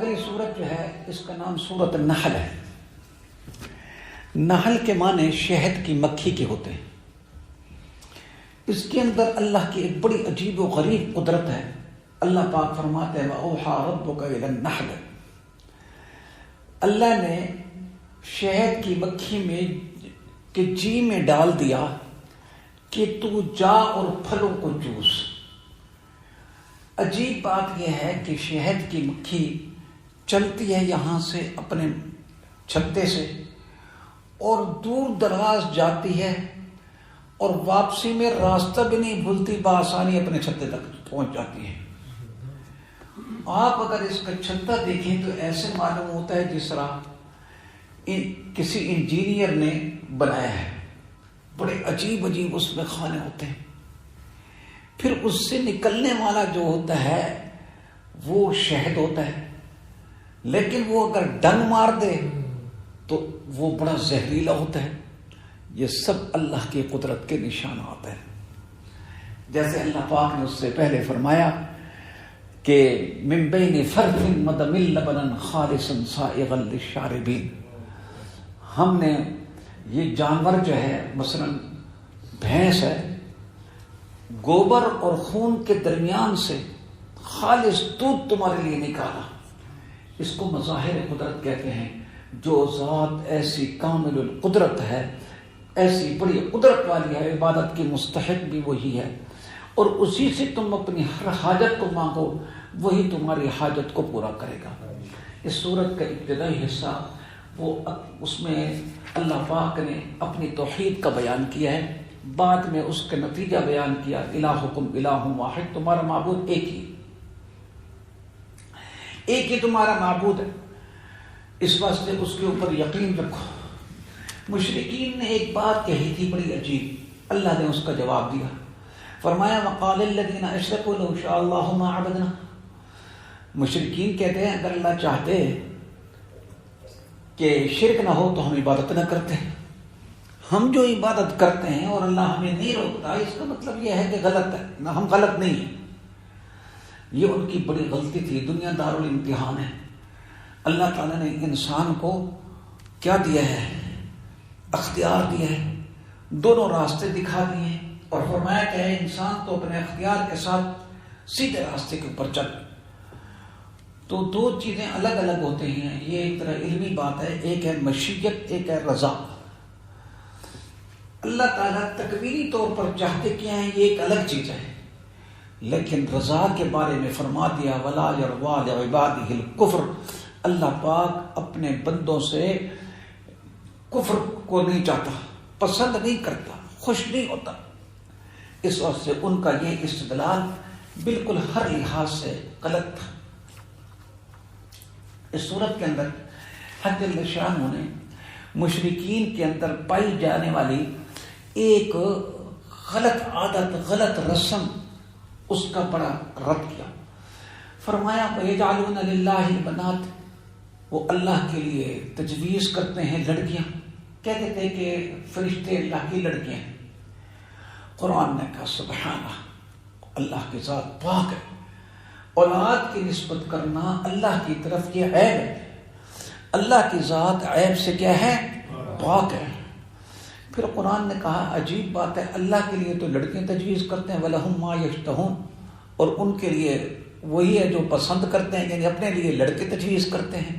اگلی سورت جو ہے اس کا نام سورت النحل ہے. نحل کے معنی شہد کی مکھی کے ہوتے ہیں. اس کے اندر اللہ کی ایک بڑی عجیب و غریب قدرت ہے. اللہ پاک فرماتے ہیں وَأَوْحَىٰ رَبُّكَ إِلَى النَّحْلِ. اللہ نے شہد کی مکھی میں کہ جی میں ڈال دیا کہ تو جا اور پھلوں کو چوس. عجیب بات یہ ہے کہ شہد کی مکھی چلتی ہے یہاں سے اپنے چھتے سے اور دور دراز جاتی ہے اور واپسی میں راستہ بھی نہیں بھولتی، بآسانی اپنے چھتے تک پہنچ جاتی ہے. آپ اگر اس کا چھتا دیکھیں تو ایسے معلوم ہوتا ہے جس طرح کسی انجینئر نے بنایا ہے. بڑے عجیب عجیب اس میں خانے ہوتے ہیں. پھر اس سے نکلنے والا جو ہوتا ہے وہ شہد ہوتا ہے، لیکن وہ اگر ڈنگ مار دے تو وہ بڑا زہریلا ہوتا ہے. یہ سب اللہ کی قدرت کے نشانات ہیں. جیسے اللہ پاک نے اس سے پہلے فرمایا کہ من بین فرث مدم لبنا خالصا سائغا للشاربین. ہم نے یہ جانور جو ہے مثلا بھینس ہے، گوبر اور خون کے درمیان سے خالص دودھ تمہارے لیے نکالا. اس کو مظاہر قدرت کہتے ہیں. جو ذات ایسی کامل القدرت ہے، ایسی بڑی قدرت والی ہے، عبادت کی مستحق بھی وہی ہے، اور اسی سے تم اپنی ہر حاجت کو مانگو، وہی تمہاری حاجت کو پورا کرے گا. اس سورت کا ابتدائی حصہ وہ اس میں اللہ پاک نے اپنی توحید کا بیان کیا ہے، بعد میں اس کا نتیجہ بیان کیا. الہکم الہ واحد، تمہارا معبود ایک ہی تمہارا معبود ہے، اس واسطے اس کے اوپر یقین رکھو. مشرکین نے ایک بات کہی تھی بڑی عجیب، اللہ نے اس کا جواب دیا. فرمایا وقال الذین اشرکوا لو شاء اللہ ما عبدنا. مشرکین کہتے ہیں اگر اللہ چاہتے کہ شرک نہ ہو تو ہم عبادت نہ کرتے. ہم جو عبادت کرتے ہیں اور اللہ ہمیں نہیں روکتا، اس کا مطلب یہ ہے کہ غلط ہے، نہ ہم غلط نہیں ہیں. یہ ان کی بڑی غلطی تھی. دنیا دارالامتحان ہے. اللہ تعالیٰ نے انسان کو کیا دیا ہے؟ اختیار دیا ہے. دونوں راستے دکھا دیے ہیں اور فرمایا کہ ہے انسان تو اپنے اختیار کے ساتھ سیدھے راستے کے اوپر چل. تو دو چیزیں الگ الگ ہوتے ہیں. یہ ایک طرح علمی بات ہے. ایک ہے مشیت، ایک ہے رضا. اللہ تعالیٰ تکوینی طور پر چاہتے کیا ہیں یہ ایک الگ چیز ہے، لیکن رضا کے بارے میں فرما دیا وَلَا يَرْضَىٰ لِعِبَادِهِ الْكُفْرَ. اللہ پاک اپنے بندوں سے کفر کو نہیں چاہتا، پسند نہیں کرتا، خوش نہیں ہوتا. اس وجہ سے ان کا یہ استدلال بالکل ہر لحاظ سے غلط تھا. اس صورت کے اندر حج جل شانہ نے مشرکین کے اندر پائی جانے والی ایک غلط عادت، غلط رسم، اس کا بڑا رد کیا. فرمایا وَيَجْعَلُونَ لِلَّهِ الْبَنَاتِ. وہ اللہ کے لیے تجویز کرتے ہیں لڑکیاں. کہتے تھے کہ فرشتے اللہ کی لڑکیاں ہیں. قرآن نے کہا سبحانہ، اللہ کی ذات پاک ہے. اولاد کی نسبت کرنا اللہ کی طرف یہ عیب ہے. اللہ کی ذات عیب سے کیا ہے؟ پاک ہے. پھر قرآن نے کہا عجیب بات ہے، اللہ کے لیے تو لڑکیاں تجویز کرتے ہیں وَلَهُمْ مَا يَشْتَهُونَ، اور ان کے لیے وہی ہے جو پسند کرتے ہیں، یعنی اپنے لیے لڑکے تجویز کرتے ہیں.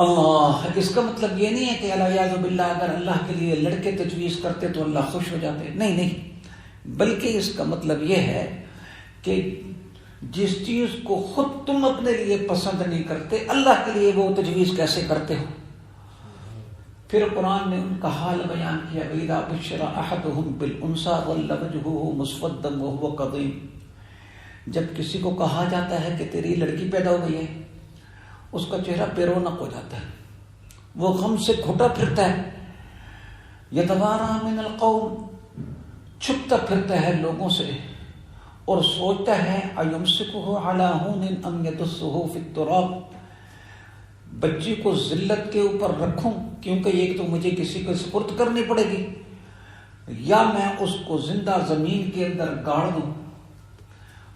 اللہ، اس کا مطلب یہ نہیں ہے کہ الیاذ باللہ اگر اللہ کے لیے لڑکے تجویز کرتے تو اللہ خوش ہو جاتے. نہیں، بلکہ اس کا مطلب یہ ہے کہ جس چیز کو خود تم اپنے لیے پسند نہیں کرتے، اللہ کے لیے وہ تجویز کیسے کرتے ہو؟ پھر قرآن نے ان کا حال بیان کیا وَإِذَا بُشِّرَ أَحَدُهُمْ بِالْأُنثَىٰ ظَلَّ وَجْهُهُ مُسْوَدًّا وَهُوَ كَظِيمٌ. جب کسی کو کہا جاتا ہے کہ تیری لڑکی پیدا ہو گئی ہے، اس کا چہرہ بے رونق ہو جاتا ہے، وہ غم سے گھٹا پھرتا ہے. يَتَوَارَىٰ مِنَ الْقَوْمِ، چھپتا پھرتا ہے لوگوں سے اور سوچتا ہے أَيُمْسِكُهُ عَلَىٰ هُونٍ أَمْ يَدُسُّهُ فِي التُّرَابِ. بچی کو ذلت کے اوپر رکھوں کیونکہ یہ تو مجھے کسی کو سپرد کرنی پڑے گی، یا میں اس کو زندہ زمین کے اندر گاڑ دوں.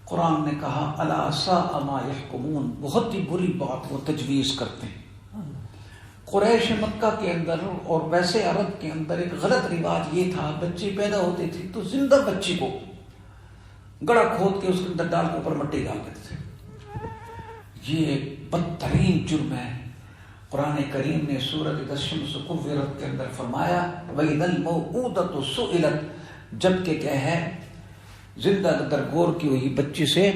قرآن نے کہا الا ساء ما یحکمون، بہت ہی بری بات وہ تجویز کرتے ہیں۔ قریش مکہ کے اندر اور ویسے عرب کے اندر ایک غلط رواج یہ تھا، بچی پیدا ہوتی تھی تو زندہ بچی کو گڑھا کھود کے اس کے اندر ڈال کے اوپر مٹی ڈال دیتے تھے۔ یہ بدترین جرم ہے۔ قرآن کریم نے سورۃ اذا الشمس کورت کے اندر فرمایا وَإِذَا الْمَوْءُودَةُ سُئِلَتْ، جبکہ کیا ہے زندہ درگور کی ہوئی بچی سے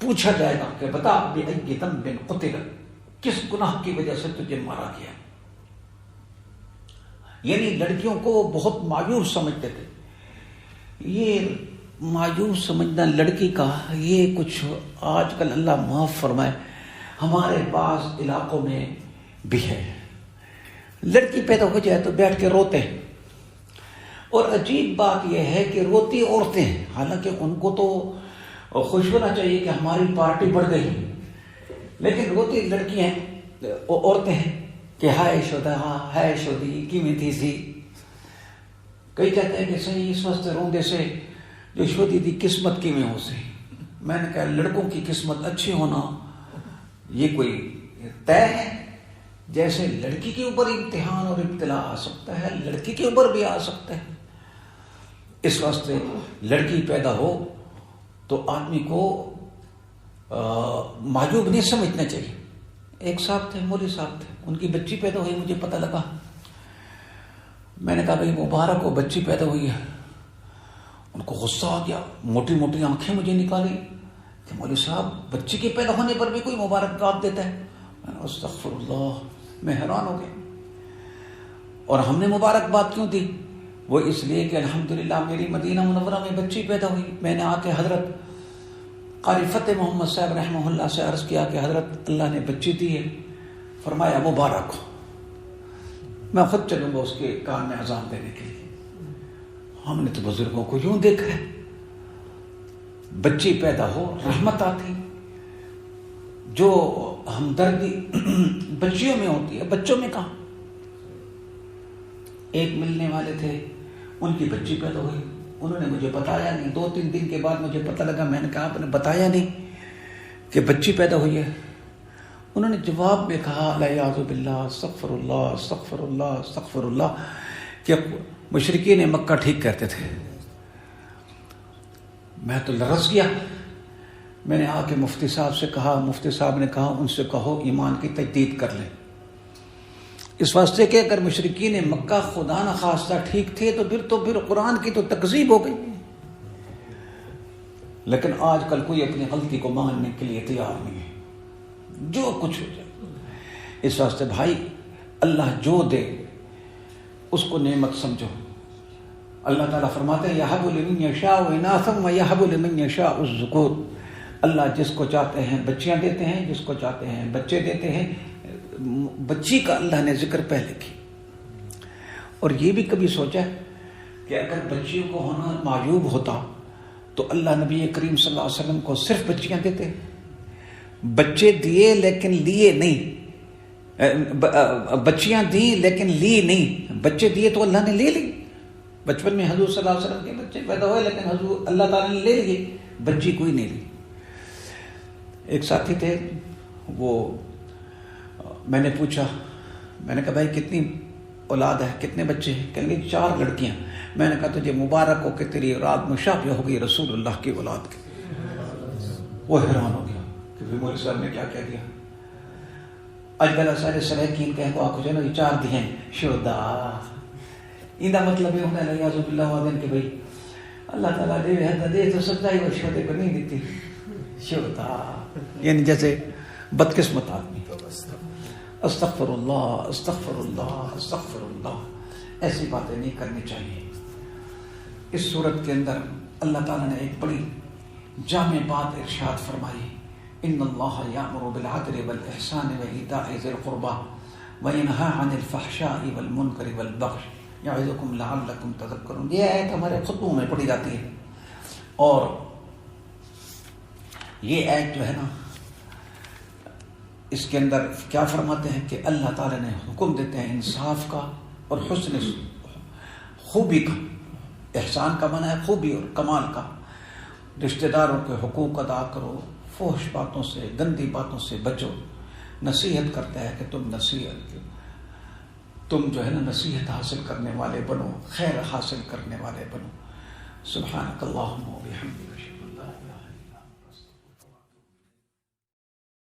پوچھا جائے گا کہ بتا بِأَيِّ ذَنبٍ قُتِلَتْ، کس گناہ کی وجہ سے تجھے مارا گیا۔ یعنی لڑکیوں کو بہت مایوس سمجھتے تھے۔ یہ مایوس سمجھنا لڑکی کا یہ کچھ آج کل اللہ معاف فرمائے ہمارے بعض علاقوں میں بھی ہے۔ لڑکی پیدا ہو جائے تو بیٹھ کے روتے ہیں، اور عجیب بات یہ ہے کہ روتی عورتیں ہیں، حالانکہ ان کو تو خوش ہونا چاہیے کہ ہماری پارٹی بڑھ گئی، لیکن روتی لڑکیاں ہیں، عورتیں ہیں کہ ہائے شودا ہائے شودی کیویں تھی سی۔ کئی کہتے ہیں کہ صحیح اس واسطے روندے سے جو شودی دی قسمت کیویں ہو سی۔ میں نے کہا لڑکوں کی قسمت اچھی ہونا یہ کوئی طے ہے؟ جیسے لڑکی کے اوپر امتحان اور ابتلا آ سکتا ہے، لڑکی کے اوپر بھی آ سکتا ہے۔ اس واسطے لڑکی پیدا ہو تو آدمی کو معجوب نہیں سمجھنا چاہیے۔ ایک صاحب تھے، مولوی صاحب تھے، ان کی بچی پیدا ہوئی، مجھے پتہ لگا، میں نے کہا بھائی مبارک ہو، بچی پیدا ہوئی ہے۔ ان کو غصہ آ گیا، موٹی موٹی آنکھیں مجھے نکالی کہ مولوی صاحب بچی کے پیدا ہونے پر بھی کوئی مبارکباد دیتا ہے؟ میں نے استغفر اللہ، میں حیران ہو گیا۔ اور ہم نے مبارکباد کیوں دی؟ وہ اس لیے کہ الحمدللہ میری مدینہ منورہ میں بچی پیدا ہوئی۔ میں نے آ کے حضرت قاری فتح محمد صاحب رحمہ اللہ سے عرض کیا کہ حضرت اللہ نے بچی دی ہے، فرمایا مبارک ہو، میں خود چلوں گا اس کے کان میں اذان دینے کے لیے۔ ہم نے تو بزرگوں کو یوں دیکھا ہے، بچی پیدا ہو رحمت آتی، جو ہمدردی بچیوں میں ہوتی ہے بچوں میں کہاں۔ ایک ملنے والے تھے، ان کی بچی پیدا ہوئی، انہوں نے مجھے بتایا نہیں، 2-3 دن کے بعد مجھے پتہ لگا۔ میں نے کہا آپ نے بتایا نہیں کہ بچی پیدا ہوئی ہے؟ انہوں نے جواب میں کہا الیاذ باللہ استغفر اللہ استغفر اللہ استغفر اللہ، کہ مشرکین مکہ ٹھیک کہتے تھے۔ میں تو لرز گیا۔ میں نے آ کے مفتی صاحب سے کہا، مفتی صاحب نے کہا ان سے کہو ایمان کی تجدید کر لیں، اس واسطے کہ اگر مشرکین مکہ خدا نخواستہ ٹھیک تھے تو پھر قرآن کی تو تکذیب ہو گئی۔ لیکن آج کل کوئی اپنی غلطی کو ماننے کے لیے تیار نہیں ہے، جو کچھ ہو جائے۔ اس واسطے بھائی اللہ جو دے اس کو نعمت سمجھو۔ اللہ تعالیٰ فرماتے ہیں یَهَبُ لِمَن یَشَاءُ إِنَاثًا وَيَهَبُ لِمَن یَشَاءُ الذُّکُورَ، اللہ جس کو چاہتے ہیں بچیاں دیتے ہیں، جس کو چاہتے ہیں بچے دیتے ہیں۔ بچی کا اللہ نے ذکر پہلے کی۔ اور یہ بھی کبھی سوچا کہ اگر بچیوں کو ہونا معیوب ہوتا تو اللہ نبی کریم صلی اللہ علیہ وسلم کو صرف بچیاں دیتے؟ بچے دیے لیکن لیے نہیں، بچیاں دی لیکن لی نہیں۔ بچے دیے تو اللہ نے لے لی، بچپن میں حضور صلی اللہ علیہ وسلم کے بچے پیدا ہوئے لیکن حضور اللہ تعالیٰ نے لے لیے، بچی کوئی نہیں لی۔ ایک ساتھی تھے، وہ میں نے پوچھا، میں نے کہا بھائی کتنی اولاد ہے، کتنے بچے ہیں؟ کہیں گے 4 لڑکیاں۔ میں نے کہا تجھے مبارک ہو کہ تیری اولاد مشابہ ہو گئی رسول اللہ کی اولاد کی۔ وہ حیران ہو گیا کہ مولوی صاحب نے کیا کہہ دیا۔ اج کل سارے سلیقین کہیں کو آخو جنو 4 دیے شہدا، اندہ مطلب یہ ہوتا ہے الیاذ باللہ وعدن کہ بھائی اللہ تعالیٰ دے تو سچائی اور شہدے کو نہیں دیتی شہدا، یعنی جیسے بدقسمت آدمی۔ استغفر اللہ استغفر اللہ استغفر اللہ، ایسی باتیں نہیں کرنی چاہیے۔ اس صورت کے اندر اللہ تعالیٰ نے ایک بڑی جامع بات ارشاد فرمائی، ان اللہ یأمر بالعدل والاحسان وایتاء ذی القربى وینہی عن الفحشاء والمنکر والبغی یعظکم لعلکم تذکرون۔ یہ آیت ہمارے خطبوں میں پڑھی جاتی ہے، اور یہ آیت جو ہے نا اس کے اندر کیا فرماتے ہیں کہ اللہ تعالیٰ نے حکم دیتے ہیں انصاف کا اور حسن خوبی کا۔ احسان کا معنی ہے خوبی اور کمال کا۔ رشتہ داروں کے حقوق ادا کرو، فحش باتوں سے، گندی باتوں سے بچو. نصیحت کرتا ہے کہ تم جو ہے نا نصیحت حاصل کرنے والے بنو، خیر حاصل کرنے والے بنو. سبحانک اللہم و بحمدک.